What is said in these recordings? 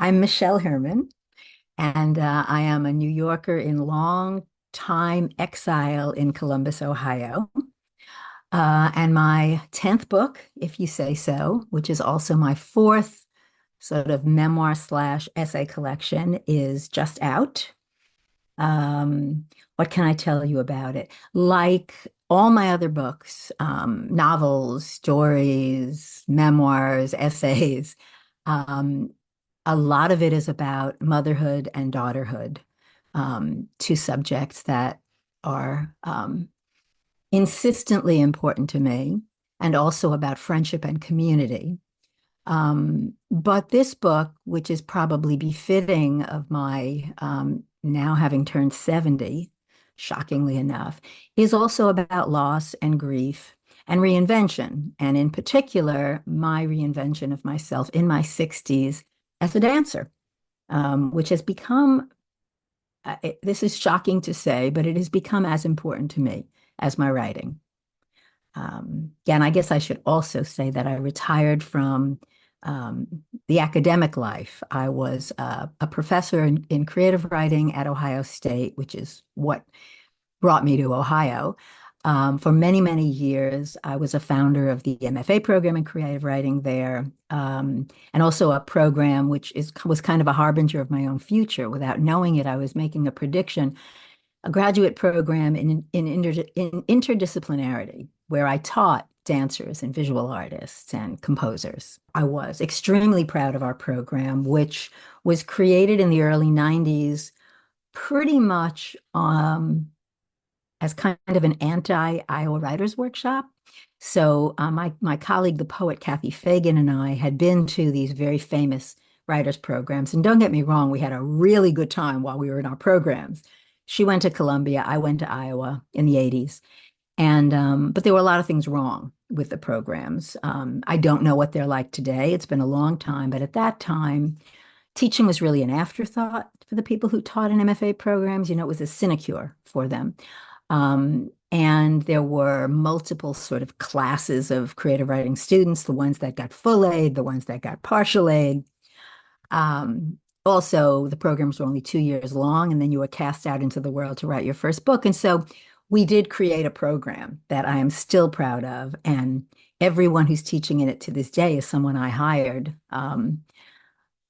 I'm Michelle Herman, and I am a New Yorker in long time exile in Columbus, Ohio. And my 10th book, if you say so, which is also my fourth sort of memoir slash essay collection, is just out. What can I tell you about it? Like all my other books, novels, stories, memoirs, essays, um, a lot of it is about motherhood and daughterhood, two subjects that are insistently important to me, and also about friendship and community. But this book, which is probably befitting of my now having turned 70, shockingly enough, is also about loss and grief and reinvention. And in particular, my reinvention of myself in my 60s as a dancer, which has become, this is shocking to say, but it has become as important to me as my writing. Yeah, and I guess I should also say that I retired from um, the academic life. I was a professor in creative writing at Ohio State, which is what brought me to Ohio. For many, many years, I was a founder of the MFA program in creative writing there, and also a program which was kind of a harbinger of my own future. Without knowing it, I was making a prediction, a graduate program in interdisciplinarity, where I taught dancers and visual artists and composers. I was extremely proud of our program, which was created in the early 90s, pretty much as kind of an anti-Iowa Writers Workshop. So my colleague, the poet Kathy Fagan, and I had been to these very famous writers programs. And don't get me wrong, we had a really good time while we were in our programs. She went to Columbia, I went to Iowa in the 80s. And but there were a lot of things wrong with the programs. I don't know what they're like today. It's been a long time, but at that time, teaching was really an afterthought for the people who taught in MFA programs. You know, it was a sinecure for them. And there were multiple sort of classes of creative writing students, the ones that got full aid, the ones that got partial aid. Also, the programs were only 2 years long, and then you were cast out into the world to write your first book. And so we did create a program that I am still proud of. And everyone who's teaching in it to this day is someone I hired.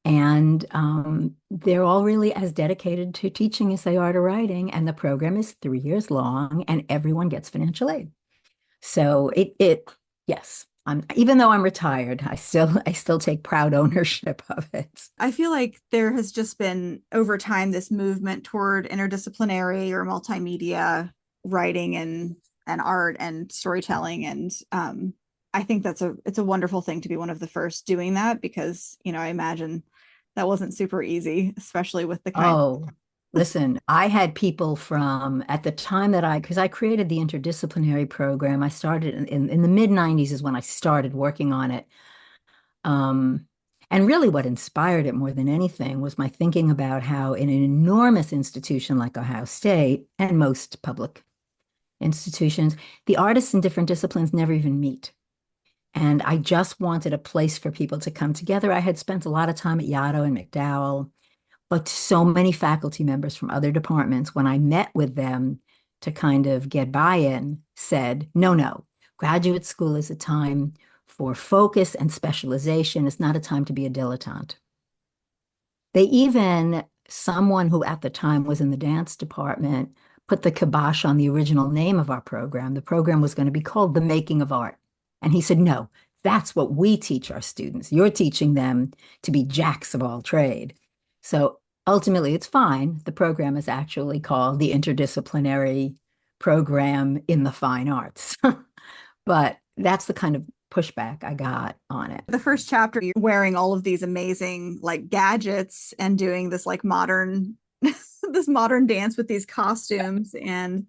And they're all really as dedicated to teaching as they are to writing. And the program is 3 years long, and everyone gets financial aid. So yes, even though I'm retired, I still take proud ownership of it. I feel like there has just been over time this movement toward interdisciplinary or multimedia writing and art and storytelling. And I think it's a wonderful thing to be one of the first doing that, because, I imagine that wasn't super easy, especially with the kind. Oh, listen, I had people from at the time because I created the interdisciplinary program. I started in the mid 90s is when I started working on it. Um, and really what inspired it more than anything was my thinking about how in an enormous institution like Ohio State and most public institutions, the artists in different disciplines never even meet. And I just wanted a place for people to come together. I had spent a lot of time at Yaddo and McDowell, but so many faculty members from other departments, when I met with them to kind of get buy-in, said, no, no, graduate school is a time for focus and specialization. It's not a time to be a dilettante. Someone who at the time was in the dance department, put the kibosh on the original name of our program. The program was going to be called The Making of Art. And he said, no, that's what we teach our students. You're teaching them to be jacks of all trade. So ultimately, it's fine. The program is actually called the Interdisciplinary Program in the Fine Arts. But that's the kind of pushback I got on it. The first chapter, you're wearing all of these amazing like gadgets and doing this like modern this modern dance with these costumes, and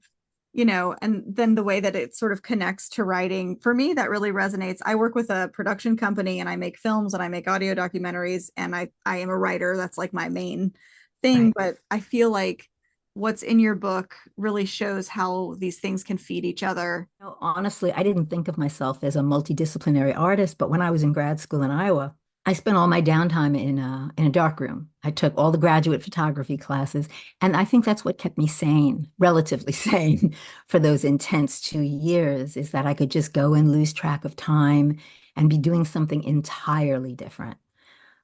and then the way that it sort of connects to writing, for me, that really resonates. I work with a production company, and I make films and I make audio documentaries, and I am a writer. That's like my main thing. Right. But I feel like what's in your book really shows how these things can feed each other. Honestly, I didn't think of myself as a multidisciplinary artist, but when I was in grad school in Iowa, I spent all my downtime in a dark room. I took all the graduate photography classes, and I think that's what kept me sane, relatively sane, for those intense 2 years, is that I could just go and lose track of time and be doing something entirely different.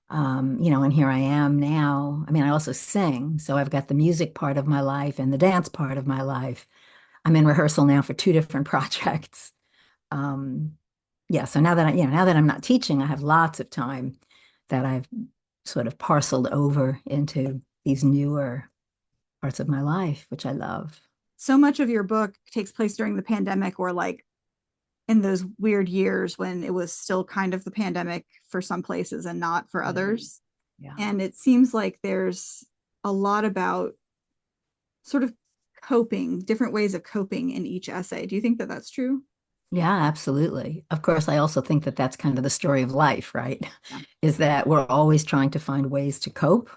And here I am now. I mean, I also sing, so I've got the music part of my life and the dance part of my life. I'm in rehearsal now for two different projects. Um, yeah, so now that I'm not teaching, I have lots of time that I've sort of parceled over into these newer parts of my life, which I love. So much of your book takes place during the pandemic, or like in those weird years when it was still kind of the pandemic for some places and not for Yeah. others. Yeah. And it seems like there's a lot about sort of coping, different ways of coping in each essay. Do you think that that's true? Yeah, absolutely. Of course, I also think that that's kind of the story of life, right? Yeah. Is that we're always trying to find ways to cope.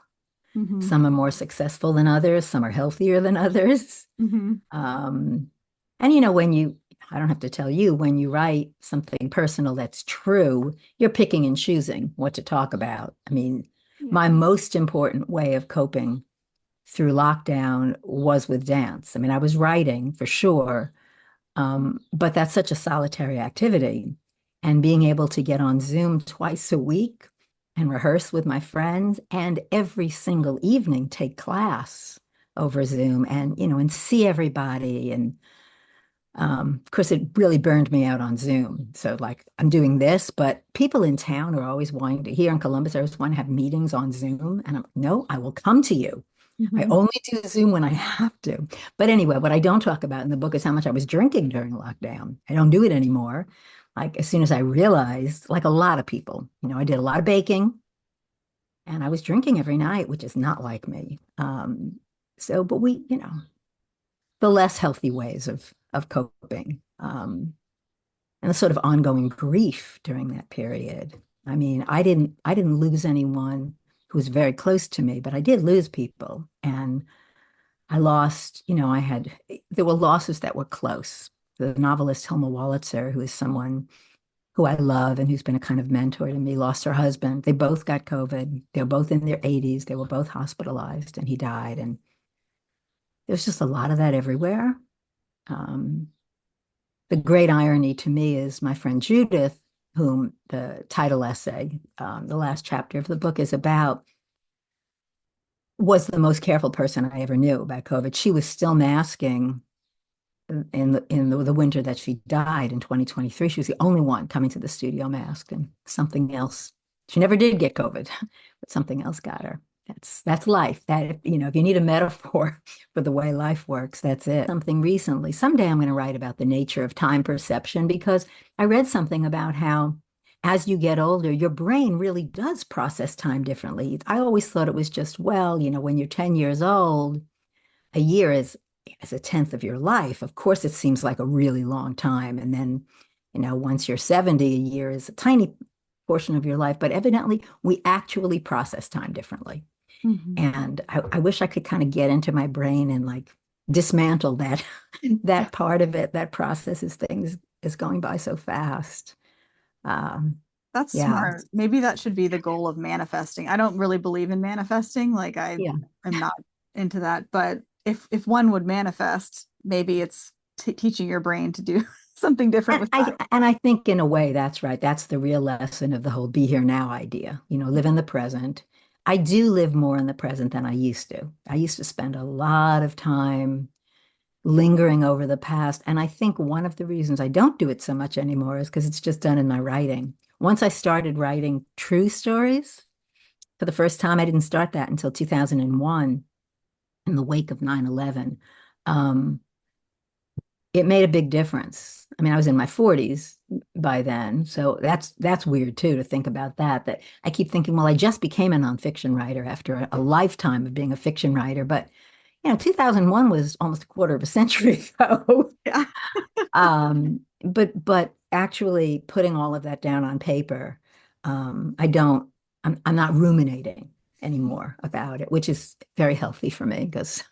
Mm-hmm. Some are more successful than others, some are healthier than others. Mm-hmm. Um, and when I don't have to tell you, when you write something personal that's true, you're picking and choosing what to talk about. I mean, Yeah. my most important way of coping through lockdown was with dance. I mean, I was writing for sure, but that's such a solitary activity. And being able to get on Zoom twice a week and rehearse with my friends and every single evening take class over Zoom and see everybody. And of course, it really burned me out on Zoom. So, like, I'm doing this, but people in town are always wanting to, here in Columbus, I always want to have meetings on Zoom. And I'm, no, I will come to you. I Mm-hmm. only do Zoom when I have to. But anyway, what I don't talk about in the book is how much I was drinking during lockdown. I don't do it anymore. Like, as soon as I realized, like a lot of people, I did a lot of baking and I was drinking every night, which is not like me. But the less healthy ways of coping, and the sort of ongoing grief during that period. I mean, I didn't lose anyone who was very close to me, but I did lose people, and I lost. There were losses that were close. The novelist Hilma Wolitzer, who is someone who I love and who's been a kind of mentor to me, lost her husband. They both got COVID. They were both in their 80s. They were both hospitalized, and he died. And there's just a lot of that everywhere. Um, the great irony to me is my friend Judith, whom the title essay, the last chapter of the book is about, was the most careful person I ever knew about COVID. She was still masking in the winter that she died in 2023. She was the only one coming to the studio masked, and something else. She never did get COVID, but something else got her. That's life. If you need a metaphor for the way life works, that's it. Something recently, someday I'm going to write about the nature of time perception, because I read something about how as you get older, your brain really does process time differently. I always thought it was just, well, when you're 10 years old, a year is a tenth of your life. Of course, it seems like a really long time. And then, once you're 70, a year is a tiny portion of your life. But evidently, we actually process time differently. Mm-hmm. And I wish I could kind of get into my brain and like dismantle that that part of it that processes things is going by so fast. Um, That's yeah, smart. Maybe that should be the goal of manifesting. I don't really believe in manifesting. Like I yeah. am not into that, but if one would manifest, maybe it's teaching your brain to do something different with that. And I think in a way that's right. That's the real lesson of the whole be here now idea. Live in the present. I do live more in the present than I used to. I used to spend a lot of time lingering over the past. And I think one of the reasons I don't do it so much anymore is because it's just done in my writing. Once I started writing true stories for the first time, I didn't start that until 2001 in the wake of 9/11. Um, it made a big difference. I mean, I was in my 40s by then, so that's weird too to think about that. That I keep thinking, well, I just became a nonfiction writer after a lifetime of being a fiction writer, but 2001 was almost a quarter of a century ago. Yeah. But actually putting all of that down on paper, I don't. I'm not ruminating anymore about it, which is very healthy for me because.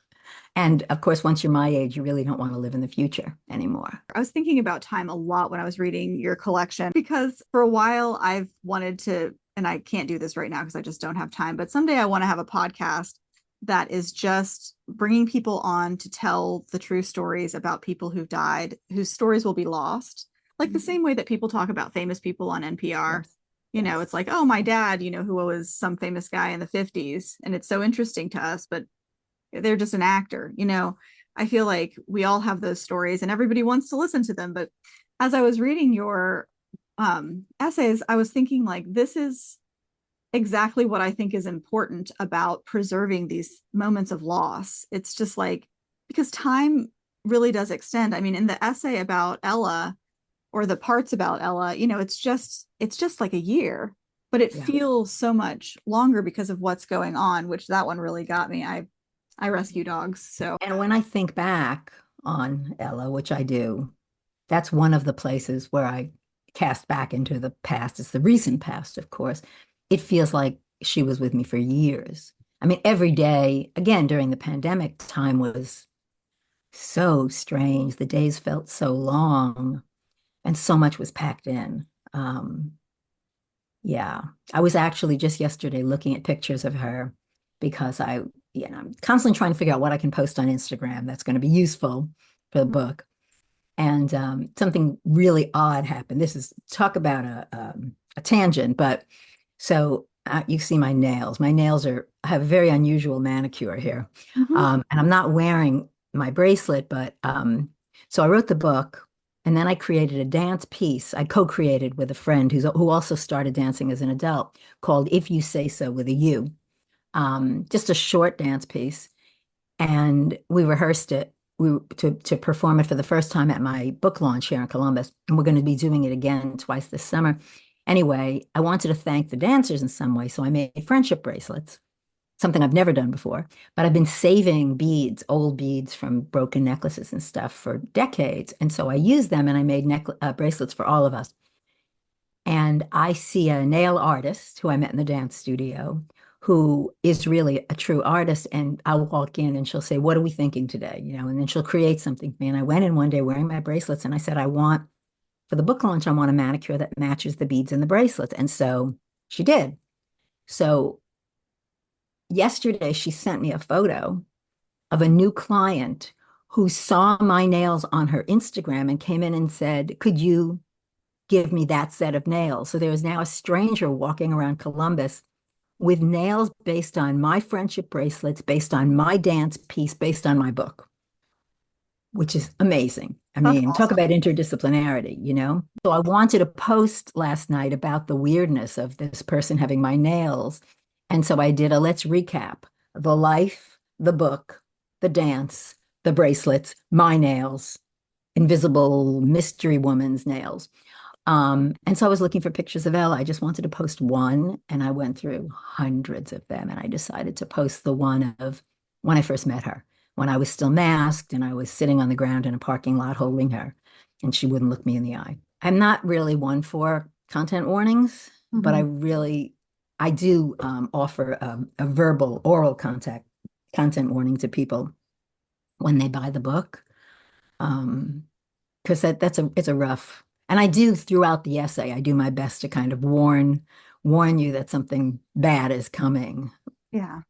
And of course, once you're my age, you really don't want to live in the future anymore. I was thinking about time a lot when I was reading your collection because for a while I've wanted to and I can't do this right now because I just don't have time, but someday I want to have a podcast that is just bringing people on to tell the true stories about people who've died, whose stories will be lost, like the same way that people talk about famous people on NPR. Yes. You know, Yes. it's like, oh, my dad, you know, who was some famous guy in the 50s, and it's so interesting to us, but they're just an actor, you know. I feel like we all have those stories and everybody wants to listen to them. But as I was reading your essays, I was thinking, like, this is exactly what I think is important about preserving these moments of loss. It's just like, because time really does extend. I mean, in the essay about Ella, or the parts about Ella, you know, it's just like a year, but it Yeah. feels so much longer because of what's going on, which that one really got me. I rescue dogs, so And when I think back on Ella, which I do, that's one of the places where I cast back into the past. It's the recent past, of course. It feels like she was with me for years. I mean, every day, again, during the pandemic, time was so strange. The days felt so long and so much was packed in. Um, yeah, I was actually just yesterday looking at pictures of her because I'm constantly trying to figure out what I can post on Instagram that's going to be useful for the book. And something really odd happened. This is talk about a tangent, but so you see my nails. My nails I have a very unusual manicure here. mhm. And I'm not wearing my bracelet, but so I wrote the book and then I created a dance piece I co-created with a friend who also started dancing as an adult called If You Say So with a U. Just a short dance piece. And we rehearsed it to perform it for the first time at my book launch here in Columbus. And we're going to be doing it again twice this summer. Anyway, I wanted to thank the dancers in some way, so I made friendship bracelets, something I've never done before. But I've been saving beads, old beads from broken necklaces and stuff for decades. And so I used them and I made bracelets for all of us. And I see a nail artist who I met in the dance studio who is really a true artist. And I'll walk in and she'll say, "What are we thinking today?" You know, and then she'll create something for me. And I went in one day wearing my bracelets and I said, for the book launch, I want a manicure that matches the beads and the bracelets. And so she did. So yesterday she sent me a photo of a new client who saw my nails on her Instagram and came in and said, "Could you give me that set of nails?" So there is now a stranger walking around Columbus with nails based on my friendship bracelets, based on my dance piece, based on my book, which is amazing. I That's mean, talk awesome. about interdisciplinarity, you know? So I wanted to post last night about the weirdness of this person having my nails. And so I did a let's recap the life, the book, the dance, the bracelets, my nails, invisible mystery woman's nails. And so I was looking for pictures of Ella. I just wanted to post one, and I went through hundreds of them, and I decided to post the one of when I first met her, when I was still masked and I was sitting on the ground in a parking lot holding her, and she wouldn't look me in the eye. I'm not really one for content warnings, but Mhm. I do offer a verbal, oral content warning to people when they buy the book. Um, because it's a rough, and I do throughout the essay I do my best to kind of warn you that something bad is coming. Yeah.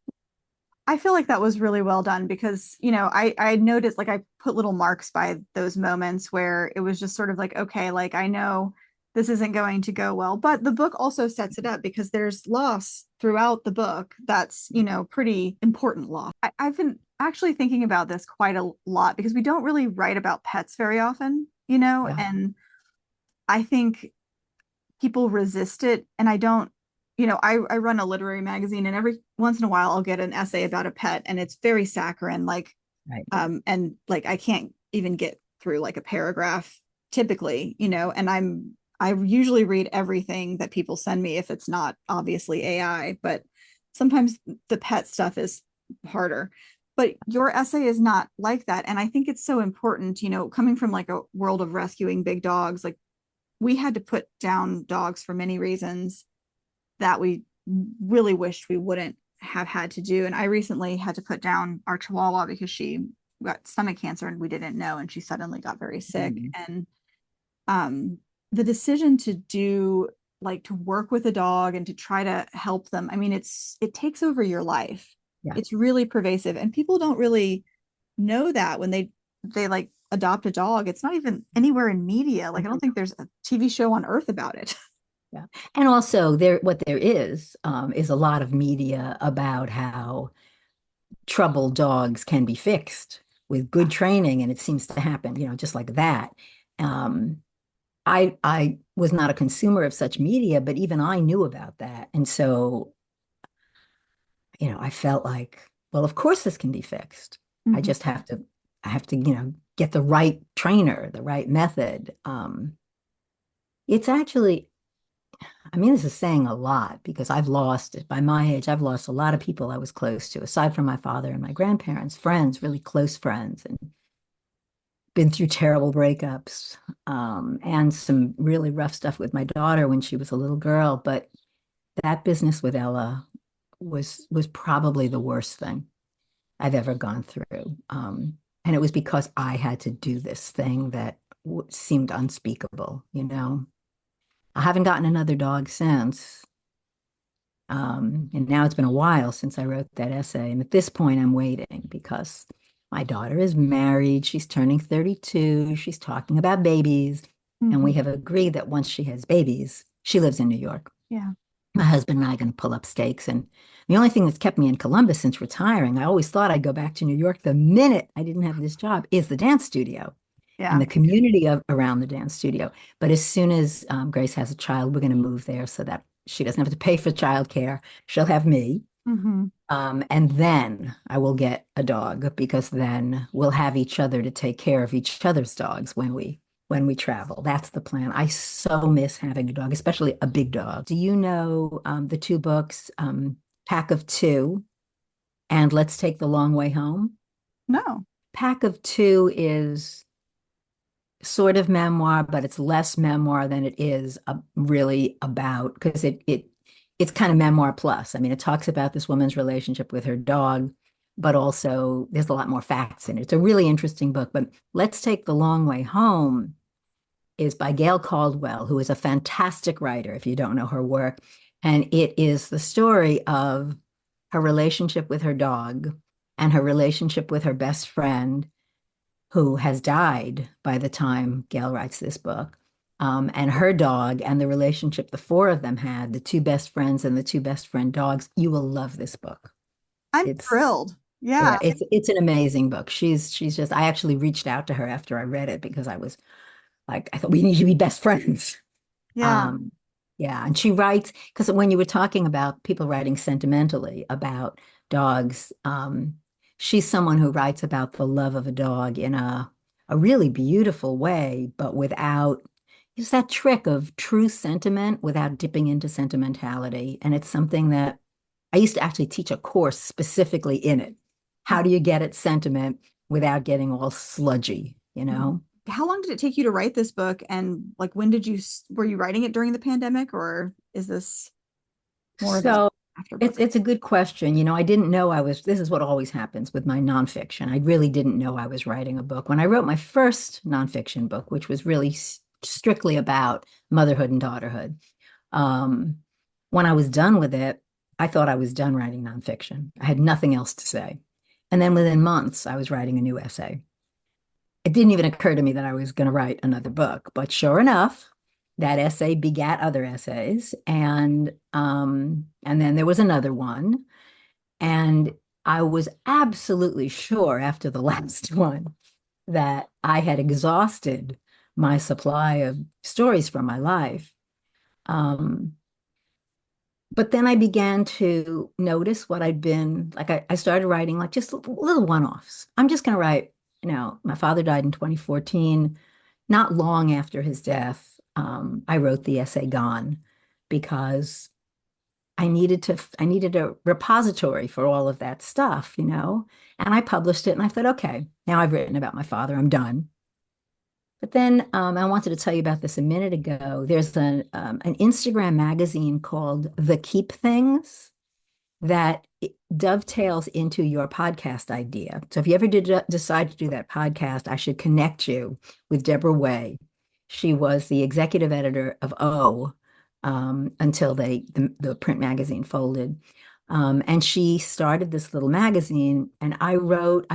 I feel like that was really well done because, you know, I noticed, like, I put little marks by those moments where it was just sort of like, okay, like, I know this isn't going to go well, but the book also sets it up because there's loss throughout the book that's, you know, pretty important loss. I've been actually thinking about this quite a lot because we don't really write about pets very often, you know, Yeah. and I think people resist it. And I don't, you know, I run a literary magazine, and every once in a while I'll get an essay about a pet, and it's very saccharine, like, Right. and like I can't even get through like a paragraph typically, you know, and I usually read everything that people send me if it's not obviously AI, but sometimes the pet stuff is harder. But your essay is not like that. And I think it's so important, you know, coming from like a world of rescuing big dogs, like we had to put down dogs for many reasons that we really wished we wouldn't have had to do. And I recently had to put down our Chihuahua because she got stomach cancer and we didn't know, and she suddenly got very sick. Mhm. And um, the decision to do like to work with a dog and to try to help them, I mean, it takes over your life. Yeah. It's really pervasive, and people don't really know that when they like adopt a dog. It's not even anywhere in media. Like I don't think there's a TV show on earth about it. Yeah. And also what there is a lot of media about how troubled dogs can be fixed with good training, and it seems to happen, just like that. Um, I was not a consumer of such media, but even I knew about that. And so, I felt like, well, of course this can be fixed. I Mhm. just I have to, get the right trainer, the right method. It's actually, I mean, this is saying a lot because by my age, I've lost a lot of people I was close to, aside from my father and my grandparents, friends, really close friends, and been through terrible breakups, and some really rough stuff with my daughter when she was a little girl. But that business with Ella was probably the worst thing I've ever gone through. And it was because I had to do this thing that seemed unspeakable. I haven't gotten another dog since. And now it's been a while since I wrote that essay. And at this point, I'm waiting because my daughter is married. She's turning 32. She's talking about babies. And we Mhm. have agreed that once she has babies, she lives in New York. Yeah. My husband and I are going to pull up stakes. And the only thing that's kept me in Columbus since retiring, I always thought I'd go back to New York the minute I didn't have this job, is the dance studio and Yeah. the community around the dance studio. But as soon as Grace has a child, we're going to move there so that she doesn't have to pay for childcare. She'll have me. Hmm. And then I will get a dog because then we'll have each other to take care of each other's dogs when we travel. That's the plan. I so miss having a dog, especially a big dog. Do you know the two books, Pack of Two and Let's Take the Long Way Home? No. Pack of Two is sort of memoir, but it's less memoir than it is really about because it's kind of memoir plus. I mean, it talks about this woman's relationship with her dog, but also there's a lot more facts in it. It's a really interesting book. But Let's Take the Long Way Home is by Gail Caldwell, who is a fantastic writer, if you don't know her work. And it is the story of her relationship with her dog and her relationship with her best friend who has died by the time Gail writes this book, and her dog and the relationship the four of them had, the two best friends and the two best friend dogs. You will love this book. I'm It's thrilled. Yeah. yeah, it's an amazing book. She's just I actually reached out to her after I read it because I was like, I thought we need to be best friends. Yeah. Um, yeah, and she writes because when you were talking about people writing sentimentally about dogs, she's someone who writes about the love of a dog in a really beautiful way, but without use that trick of true sentiment without dipping into sentimentality. And it's something that I used to actually teach a course specifically in it. How do you get at sentiment without getting all sludgy, you know? How long did it take you to write this book? And like, when were you writing it during the pandemic, or is this more of an So after it's book? it's a good question. I didn't know this is what always happens with my nonfiction. I really didn't know I was writing a book. When I wrote my first nonfiction book, which was really strictly about motherhood and daughterhood, um, when I was done with it, I thought I was done writing nonfiction. I had nothing else to say. And then within months, I was writing a new essay. It didn't even occur to me that I was going to write another book, but sure enough, that essay begat other essays, and then there was another one, and I was absolutely sure after the last one that I had exhausted my supply of stories from my life. Um, but then I began to notice what I'd been like. I started writing like just little one-offs. I'm just going to write, my father died in 2014. Not long after his death, I wrote the essay Gone because I needed a repository for all of that stuff. And I published it and I thought, okay, now I've written about my father, I'm done. But then I wanted to tell you about this a minute ago. There's an Instagram magazine called The Keep Things that dovetails into your podcast idea. So if you ever did decide to do that podcast, I should connect you with Deborah Way. She was the executive editor of O, until the print magazine folded. And she started this little magazine, and I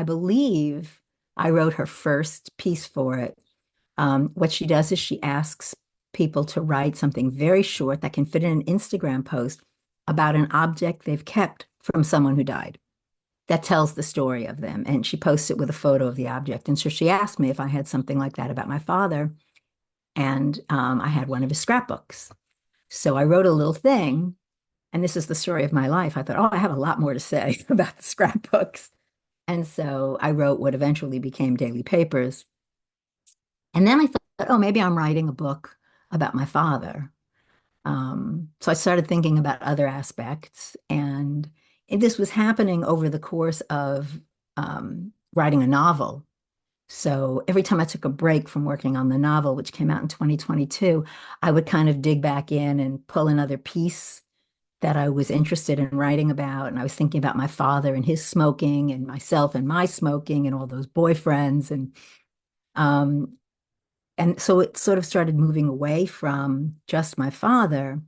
believe I wrote her first piece for it. What she does is she asks people to write something very short that can fit in an Instagram post about an object they've kept from someone who died that tells the story of them. And she posts it with a photo of the object. And so she asked me if I had something like that about my father. And I had one of his scrapbooks. So I wrote a little thing. And this is the story of my life. I thought, oh, I have a lot more to say about the scrapbooks. And so I wrote what eventually became Daily Papers. And then I thought, oh, maybe I'm writing a book about my father. So I started thinking about other aspects, and this was happening over the course of writing a novel. So every time I took a break from working on the novel, which came out in 2022, I would kind of dig back in and pull another piece that I was interested in writing about. And I was thinking about my father and his smoking, and myself and my smoking, and all those boyfriends. Um, and so it sort of started moving away from just my father.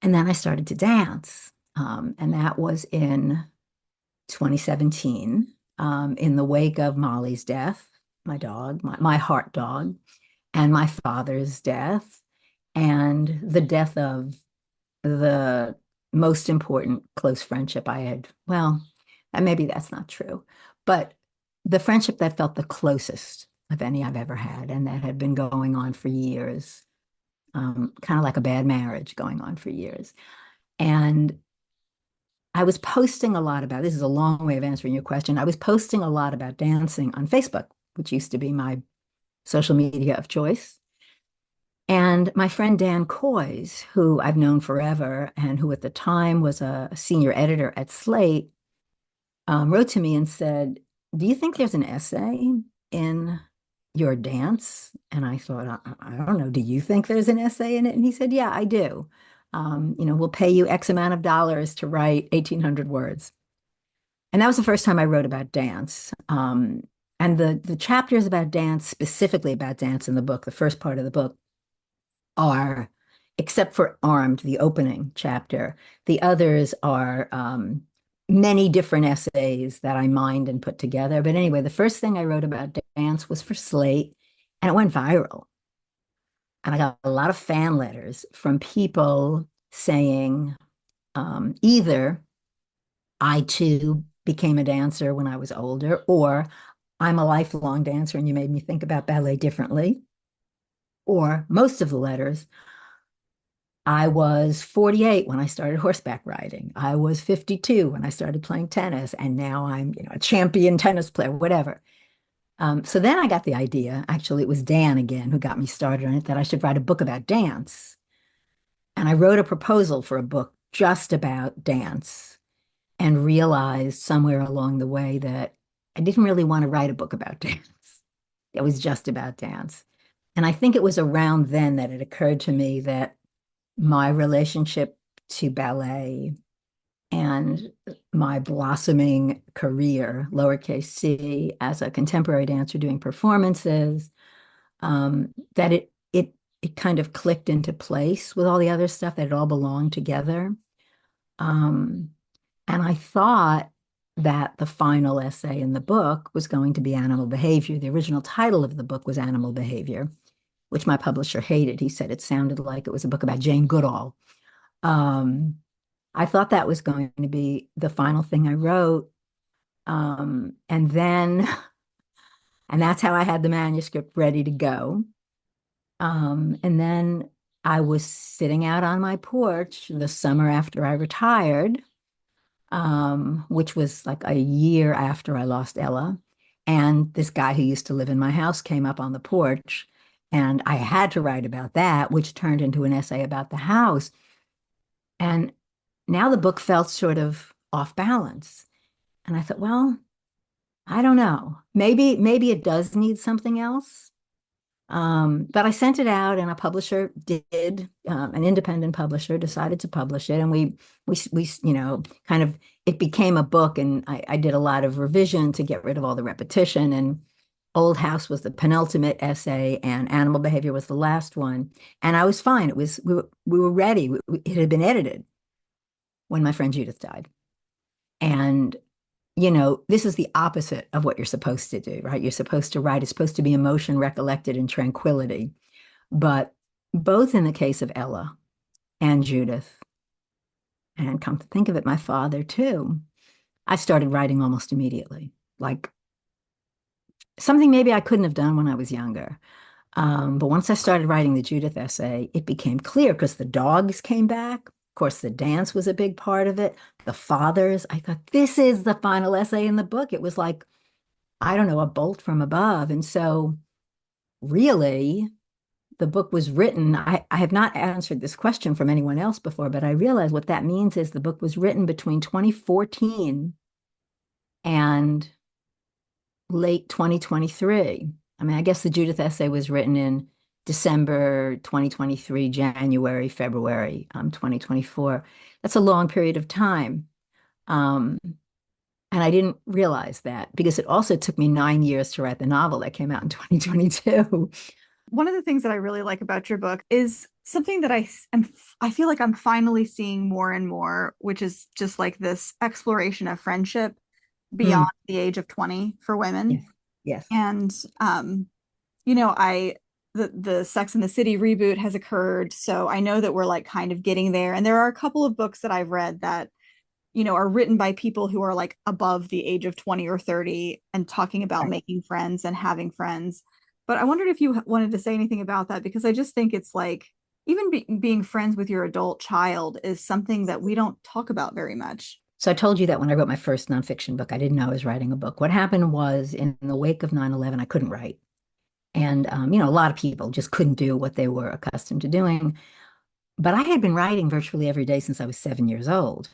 And then I started to dance. And that was in 2017, in the wake of Molly's death, my dog, my heart dog, and my father's death, and the death of the most important close friendship I had. Well, and maybe that's not true, but the friendship that felt the closest of any I've ever had, and that had been going on for years, kind of like a bad marriage going on for years. And I was posting a lot about this is a long way of answering your question. I was posting a lot about dancing on Facebook, which used to be my social media of choice. And my friend Dan Coys, who I've known forever and who at the time was a senior editor at Slate, wrote to me and said, do you think there's an essay in your dance? And I thought, I don't know, do you think there's an essay in it? And he said, yeah, I do. We'll pay you X amount of dollars to write 1,800 words. And that was the first time I wrote about dance. And the chapters about dance, specifically about dance in the book, the first part of the book, are, except for Armed, the opening chapter, the others are many different essays that I mined and put together. But anyway, the first thing I wrote about dance was for Slate, and it went viral. And I got a lot of fan letters from people saying either I too became a dancer when I was older, or I'm a lifelong dancer and you made me think about ballet differently. Or most of the letters, I was 48 when I started horseback riding. I was 52 when I started playing tennis, and now I'm, a champion tennis player, whatever. So then I got the idea, actually, it was Dan again who got me started on it, that I should write a book about dance. And I wrote a proposal for a book just about dance and realized somewhere along the way that I didn't really want to write a book about dance. It was just about dance. And I think it was around then that it occurred to me that my relationship to ballet and my blossoming career, lowercase c, as a contemporary dancer doing performances, that it kind of clicked into place with all the other stuff, that it all belonged together. And I thought that the final essay in the book was going to be animal behavior. The original title of the book was Animal Behavior, which my publisher hated. He said it sounded like it was a book about Jane Goodall. I thought that was going to be the final thing I wrote. And that's how I had the manuscript ready to go. And then I was sitting out on my porch the summer after I retired, which was like a year after I lost Ella. And this guy who used to live in my house came up on the porch, and I had to write about that, which turned into an essay about the house. And now the book felt sort of off balance. And I thought, well, I don't know. Maybe it does need something else. But I sent it out, and a publisher did, an independent publisher decided to publish it, and we kind of, it became a book, and I did a lot of revision to get rid of all the repetition, and Old House was the penultimate essay, and Animal Behavior was the last one. And I was fine. It was we were ready. It had been edited when my friend Judith died. And this is the opposite of what you're supposed to do, right? You're supposed to write. It's supposed to be emotion recollected in tranquility. But both in the case of Ella and Judith, and come to think of it, my father too, I started writing almost immediately, like something maybe I couldn't have done when I was younger. But once I started writing the Judith essay, it became clear because the dogs came back. Of course, the dance was a big part of it. The fathers, I thought, this is the final essay in the book. It was like, I don't know, a bolt from above. And so, really, the book was written. I have not answered this question from anyone else before, but I realize what that means is the book was written between 2014 and late 2023. I mean, I guess the Judith essay was written in December 2023, January, February 2024. That's a long period of time. Um, and I didn't realize that because it also took me 9 years to write the novel that came out in 2022. One of the things that I really like about your book is something that I feel like I'm finally seeing more and more, which is just like this exploration of friendship beyond Mm, the age of 20 for yes, women. yes. And I the Sex and the City reboot has occurred, so I know that we're like kind of getting there. And there are a couple of books that I've read that are written by people who are like above the age of 20 or 30 and talking about Right. making friends and having friends. But I wondered if you wanted to say anything about that, because I just think it's like even being friends with your adult child is something that we don't talk about very much. So I told you that when I wrote my first nonfiction book, I didn't know I was writing a book. What happened was in the wake of 9/11, I couldn't write. And, a lot of people just couldn't do what they were accustomed to doing. But I had been writing virtually every day since I was 7 years old.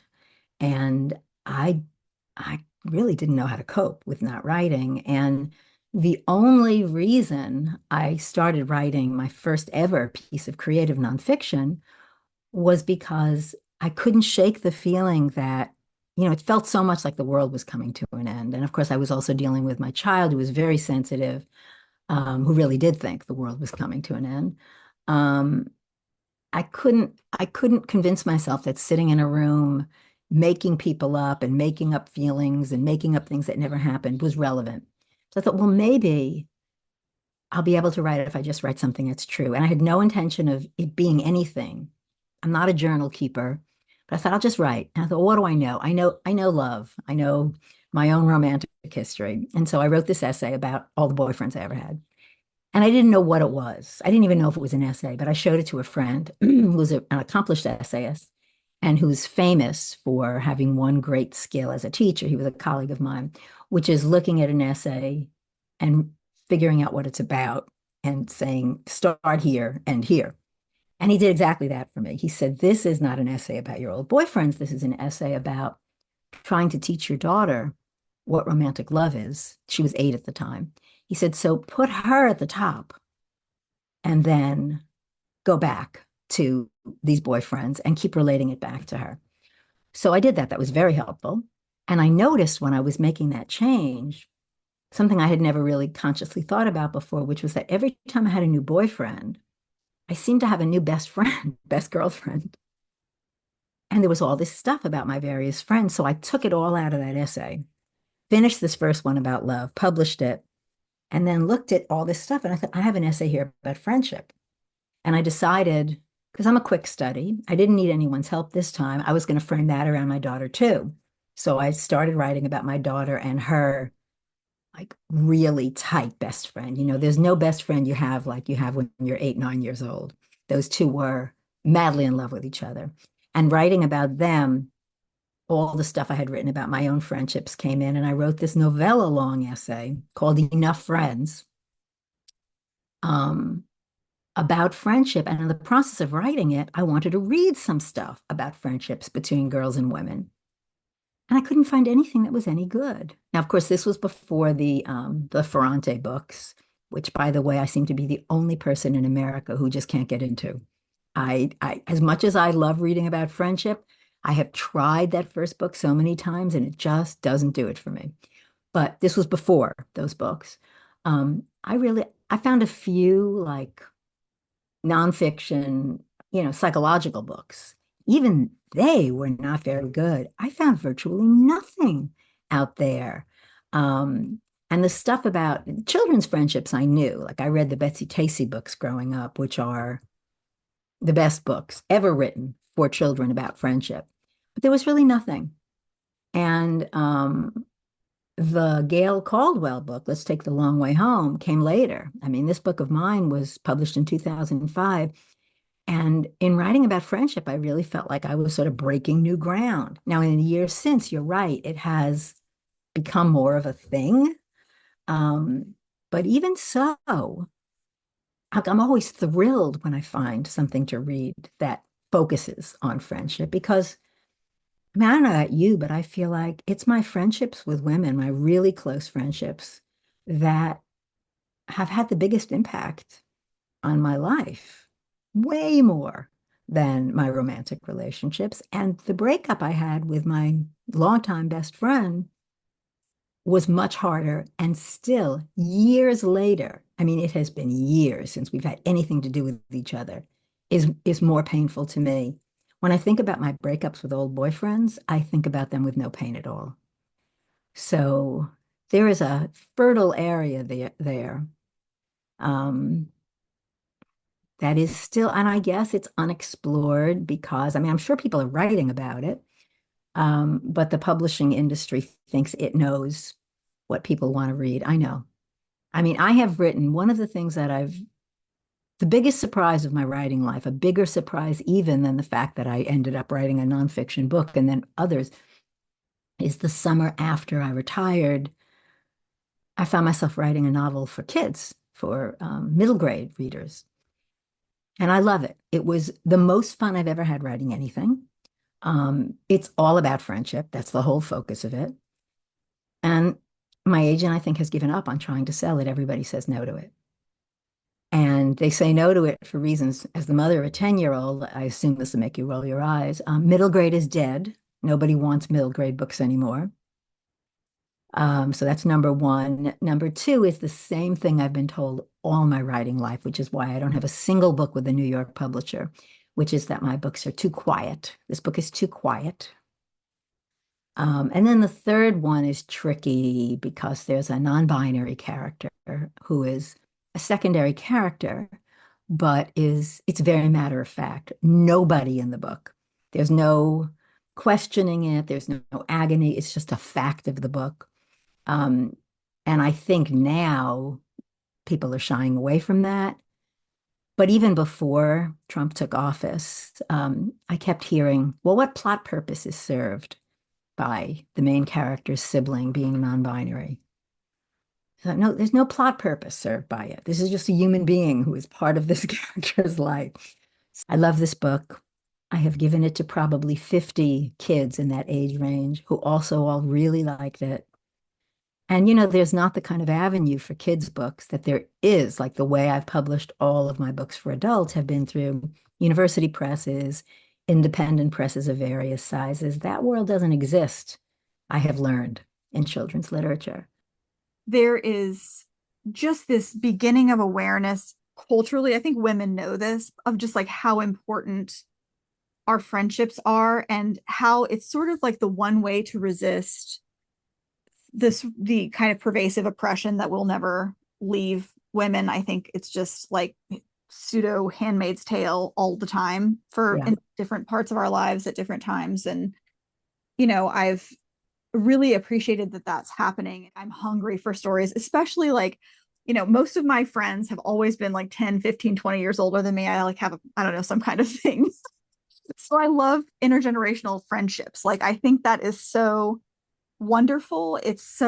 And I really didn't know how to cope with not writing. And the only reason I started writing my first ever piece of creative nonfiction was because I couldn't shake the feeling that, it felt so much like the world was coming to an end. And of course, I was also dealing with my child who was very sensitive, who really did think the world was coming to an end. Um, I couldn't convince myself that sitting in a room making people up and making up feelings and making up things that never happened was relevant. So I thought, well, maybe I'll be able to write it if I just write something that's true. And I had no intention of it being anything. I'm not a journal keeper, but I thought I'll just write. And I thought, well, what do I know? I know love. I know my own romantic history. And so I wrote this essay about all the boyfriends I ever had. And I didn't know what it was. I didn't even know if it was an essay, but I showed it to a friend who was an accomplished essayist and who's famous for having one great skill as a teacher. He was a colleague of mine, which is looking at an essay and figuring out what it's about and saying, start here and here. And he did exactly that for me. He said, this is not an essay about your old boyfriends. This is an essay about trying to teach your daughter what romantic love is. She was 8 at the time. He said, so put her at the top and then go back to these boyfriends and keep relating it back to her. So I did that. That was very helpful. And I noticed when I was making that change, something I had never really consciously thought about before, which was that every time I had a new boyfriend, I seemed to have a new best friend, best girlfriend. And there was all this stuff about my various friends. So I took it all out of that essay, finished this first one about love, published it, and then looked at all this stuff. And I thought, I have an essay here about friendship. And I decided, because I'm a quick study, I didn't need anyone's help this time. I was going to frame that around my daughter too. So I started writing about my daughter and her like really tight best friend. There's no best friend you have like you have when you're 8, 9 years old. Those two were madly in love with each other. And writing about them, all the stuff I had written about my own friendships came in, and I wrote this novella long essay called Enough Friends, um, about friendship. And in the process of writing it, I wanted to read some stuff about friendships between girls and women. And I couldn't find anything that was any good. Now, of course, this was before the Ferrante books, which, by the way, I seem to be the only person in America who just can't get into. As much as I love reading about friendship, I have tried that first book so many times and it just doesn't do it for me. But this was before those books. I found a few like nonfiction, psychological books. Even they were not very good. I found virtually nothing out there. And the stuff about children's friendships I knew, like I read the Betsy Tacy books growing up, which are the best books ever written for children about friendship. But there was really nothing. And the Gail Caldwell book, Let's Take the Long Way Home, came later. I mean, this book of mine was published in 2005. And in writing about friendship, I really felt like I was sort of breaking new ground. Now, in the years since, you're right, it has become more of a thing. But even so, I'm always thrilled when I find something to read that focuses on friendship because I mean, I don't know about you, but I feel like it's my friendships with women, my really close friendships, that have had the biggest impact on my life, way more than my romantic relationships. And the breakup I had with my longtime best friend was much harder. And still, years later, I mean, it has been years since we've had anything to do with each other, is more painful to me. When I think about my breakups with old boyfriends, I think about them with no pain at all. So there is a fertile area there. Um, that is still, and I guess it's unexplored because, I mean, I'm sure people are writing about it, but the publishing industry thinks it knows what people want to read. I know. I mean, I have written one of the things that the biggest surprise of my writing life, a bigger surprise even than the fact that I ended up writing a nonfiction book and then others, is the summer after I retired, I found myself writing a novel for kids, for middle grade readers. And I love it. It was the most fun I've ever had writing anything. It's all about friendship. That's the whole focus of it. And my agent, I think, has given up on trying to sell it. Everybody says no to it. And they say no to it for reasons, as the mother of a 10-year-old, I assume this will make you roll your eyes. Middle grade is dead. Nobody wants middle grade books anymore. So that's number one. Number two is the same thing I've been told all my writing life, which is why I don't have a single book with a New York publisher, which is that my books are too quiet. This book is too quiet. And then the third one is tricky because there's a non-binary character who is a secondary character, but it's very matter of fact. Nobody in the book. There's no questioning it. There's no agony. It's just a fact of the book. Um, and I think now people are shying away from that. But even before Trump took office, I kept hearing, well, what plot purpose is served by the main character's sibling being non-binary? So, no, there's no plot purpose served by it. This is just a human being who is part of this character's life. I love this book. I have given it to probably 50 kids in that age range who also all really liked it. And there's not the kind of avenue for kids' books that there is, like the way I've published all of my books for adults have been through university presses, independent presses of various sizes. That world doesn't exist, I have learned, in children's literature. There is just this beginning of awareness culturally. I think women know this, of just like how important our friendships are and how it's sort of like the one way to resist the kind of pervasive oppression that will never leave women. I think it's just like pseudo Handmaid's Tale all the time for Yeah. in different parts of our lives at different times. And I've really appreciated that that's happening. I'm hungry for stories, especially like most of my friends have always been like 10, 15, 20 years older than me. I like have I don't know, some kind of thing. So I love intergenerational friendships. Like I think that is so wonderful. It's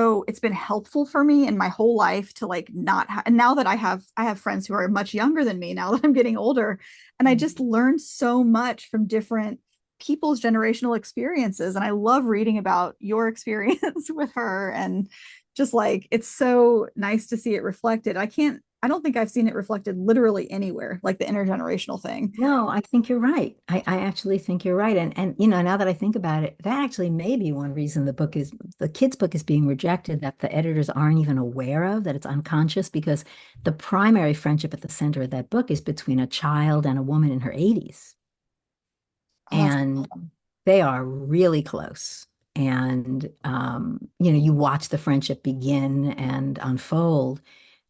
been helpful for me in my whole life to like not and now that I have friends who are much younger than me now that I'm getting older, and I just learned so much from different people's generational experiences, and I love reading about your experience with her, and just like it's so nice to see it reflected. I don't think I've seen it reflected literally anywhere, like the intergenerational thing. No, I think you're right. I actually think you're right. And now that I think about it, that actually may be one reason the kids' book is being rejected, that the editors aren't even aware of, that it's unconscious, because the primary friendship at the center of that book is between a child and a woman in her 80s. Oh, that's And awesome. they are really close. And you watch the friendship begin and unfold.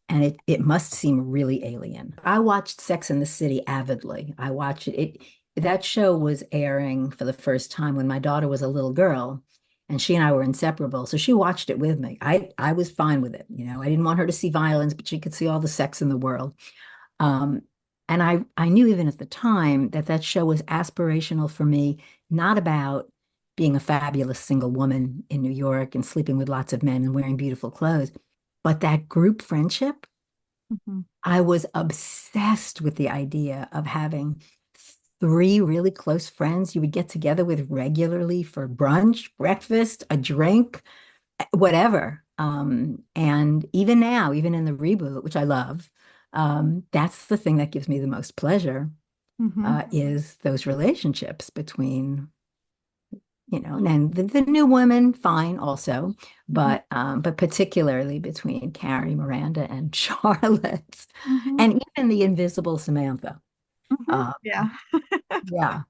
And it must seem really alien. I watched Sex and the City avidly. I watched it. That show was airing for the first time when my daughter was a little girl, and she and I were inseparable. So she watched it with me. I was fine with it. I didn't want her to see violence, but she could see all the sex in the world. Um, and I knew even at the time that that show was aspirational for me, not about being a fabulous single woman in New York and sleeping with lots of men and wearing beautiful clothes, but that group friendship. Mhm. I was obsessed with the idea of having three really close friends you would get together with regularly for brunch, breakfast, a drink, whatever. And even now, even in the reboot, which I love, that's the thing that gives me the most pleasure, Mhm. is those relationships between, and the new women, fine also, Mhm. but particularly between Carrie, Miranda, and Charlotte, Mhm. and even the invisible Samantha. Mhm. Uh, Yeah. yeah.